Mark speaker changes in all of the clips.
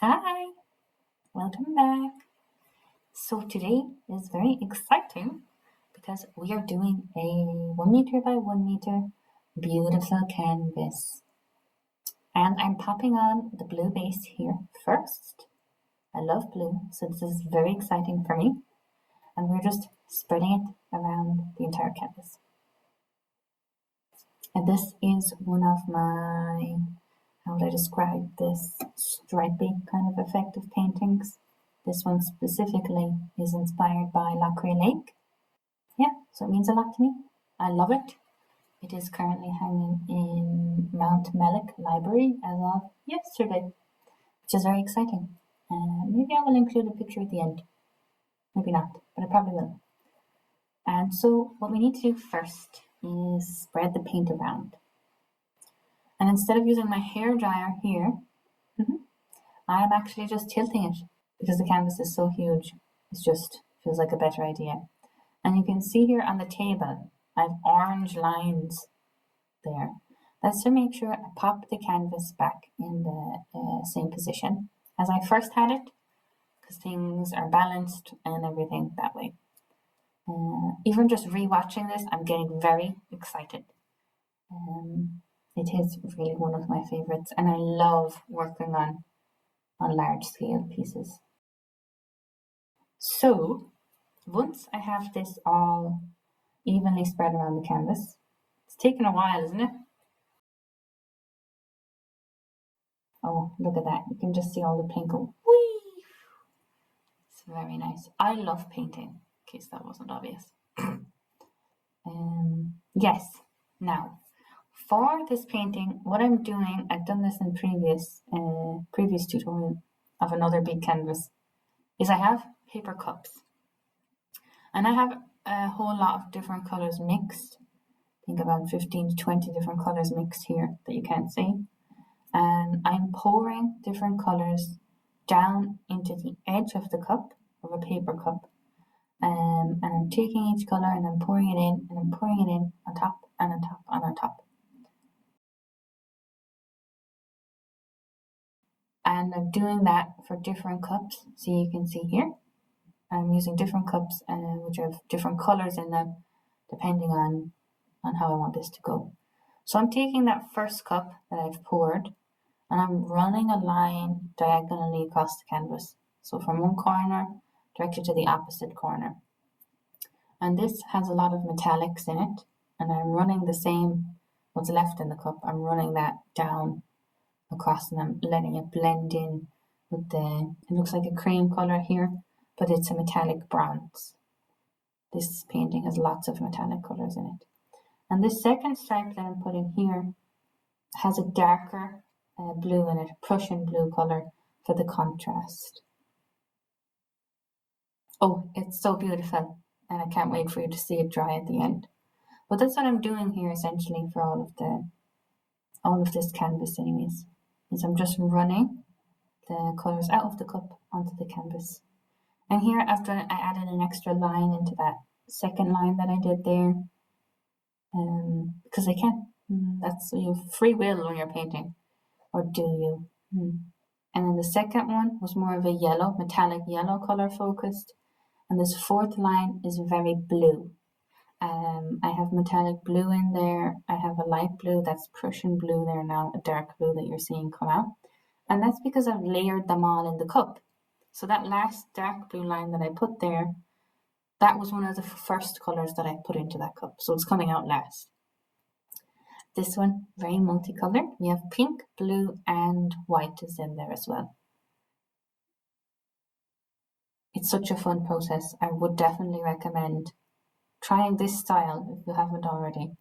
Speaker 1: Hi, welcome back. So today is very exciting because we are doing a 1 meter by 1 meter beautiful canvas. And I'm popping on the blue base here first. I love blue, so this is very exciting for me. And we're just spreading it around the entire canvas. And this is one of my, how would I describe this, stripy kind of effective paintings. This one specifically is inspired by Loughnane. Yeah, so it means a lot to me. I love it. It is currently hanging in Mount Mellick Library as of yesterday, which is very exciting. Maybe I will include a picture at the end. Maybe not, but I probably will. And so what we need to do first is spread the paint around. And instead of using my hair dryer here, I am actually just tilting it because the canvas is so huge. It just feels like a better idea. And you can see here on the table, I have orange lines there. That's to make sure I pop the canvas back in the same position as I first had it, because things are balanced and everything that way. Even just rewatching this, I'm getting very excited. It is really one of my favorites, and I love working on large scale pieces. So once I have this all evenly spread around the canvas, it's taken a while, isn't it? Oh, look at that. You can just see all the paint go whee. It's very nice. I love painting, in case that wasn't obvious. Yes, now for this painting, what I'm doing, I've done this in previous tutorial of another big canvas, is I have paper cups. And I have a whole lot of different colours mixed. I think about 15 to 20 different colours mixed here that you can't see. And I'm pouring different colours down into the edge of the cup, of a paper cup. And I'm taking each colour and I'm pouring it in, and I'm pouring it in on top and on top and on top. And I'm doing that for different cups. So you can see here, I'm using different cups which have different colours in them, depending on how I want this to go. So I'm taking that first cup that I've poured, and I'm running a line diagonally across the canvas. So from one corner directly to the opposite corner. And this has a lot of metallics in it, and I'm running the same, what's left in the cup, I'm running that down across, and I'm letting it blend in with it looks like a cream colour here, but it's a metallic bronze. This painting has lots of metallic colours in it. And this second stripe that I'm putting here has a darker blue in it, Prussian blue colour for the contrast. Oh, it's so beautiful, and I can't wait for you to see it dry at the end. But that's what I'm doing here essentially for all of this canvas anyways, is I'm just running the colours out of the cup onto the canvas. And here I added an extra line into that second line that I did there, because I can. That's, you have free will when you're painting, or do you? And then the second one was more of a yellow, metallic yellow color focused, and this fourth line is very blue. I have metallic blue in there. I have a light blue, that's Prussian blue there now, a dark blue that you're seeing come out. And that's because I've layered them all in the cup. So that last dark blue line that I put there, that was one of the first colours that I put into that cup. So it's coming out last. This one, very multicolored. We have pink, blue, and white is in there as well. It's such a fun process. I would definitely recommend trying this style if you haven't already.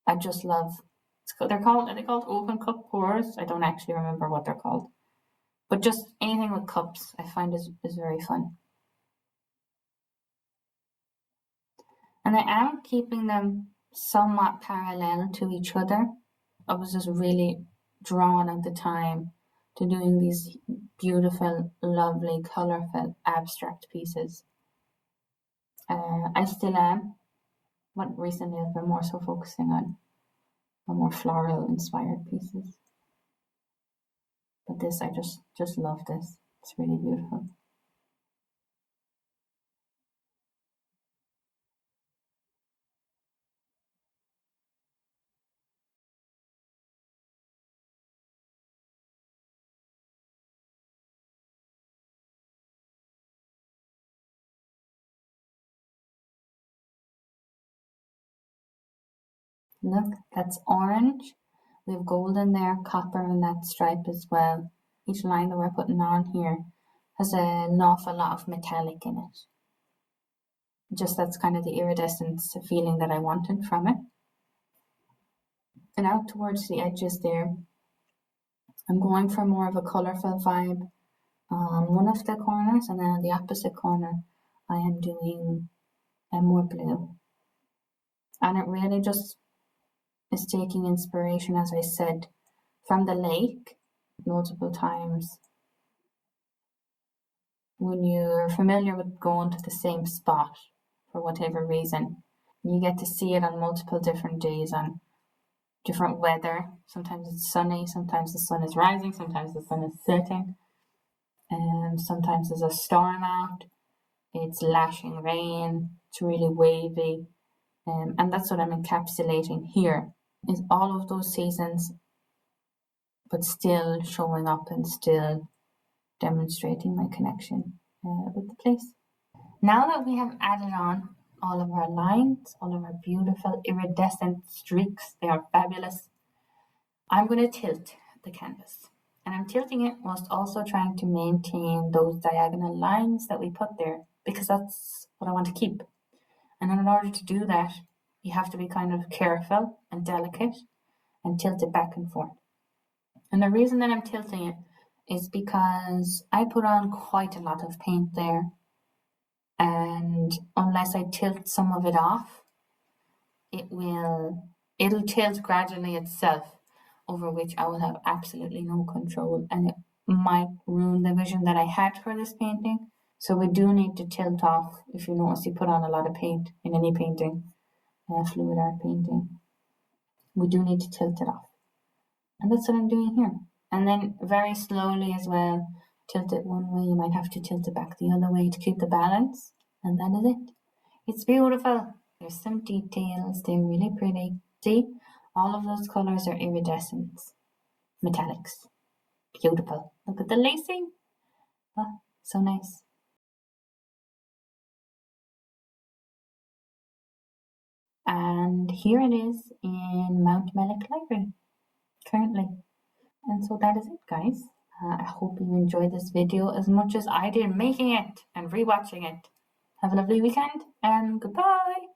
Speaker 1: I just love, are they called open cup pours? I don't actually remember what they're called. But just anything with cups I find is very fun. And I am keeping them somewhat parallel to each other. I was just really drawn at the time to doing these beautiful, lovely, colourful, abstract pieces. I still am, but recently I've been more so focusing on more floral inspired pieces. But this, I just love this. It's really beautiful. Look, that's orange. We have gold in there, copper in that stripe as well. Each line that we're putting on here has an awful lot of metallic in it. Just that's kind of the iridescence feeling that I wanted from it. And out towards the edges there, I'm going for more of a colourful vibe on one of the corners, and then on the opposite corner I am doing a more blue. And it really just is taking inspiration, as I said, from the lake multiple times. When you're familiar with going to the same spot for whatever reason, you get to see it on multiple different days, on different weather. Sometimes it's sunny, sometimes the sun is rising, sometimes the sun is setting, and sometimes there's a storm out, it's lashing rain, it's really wavy, and that's what I'm encapsulating here, is all of those seasons, but still showing up and still demonstrating my connection with the place. Now that we have added on all of our lines, all of our beautiful iridescent streaks, they are fabulous, I'm going to tilt the canvas. And I'm tilting it whilst also trying to maintain those diagonal lines that we put there, because that's what I want to keep. And in order to do that, you have to be kind of careful and delicate and tilt it back and forth. And the reason that I'm tilting it is because I put on quite a lot of paint there, and unless I tilt some of it off, it'll tilt gradually itself, over which I will have absolutely no control, and it might ruin the vision that I had for this painting. So we do need to tilt off. If you notice, you put on a lot of paint in any painting, fluid art painting, we do need to tilt it off. And that's what I'm doing here. And then very slowly as well, tilt it one way, you might have to tilt it back the other way to keep the balance, and that is it. It's beautiful. There's some details, they're really pretty. See, all of those colours are iridescent, metallics. Beautiful. Look at the lacing. Oh, so nice. And here it is in Mount Mellick Library currently. And so that is it, guys. I hope you enjoyed this video as much as I did making it and rewatching it. Have a lovely weekend and goodbye.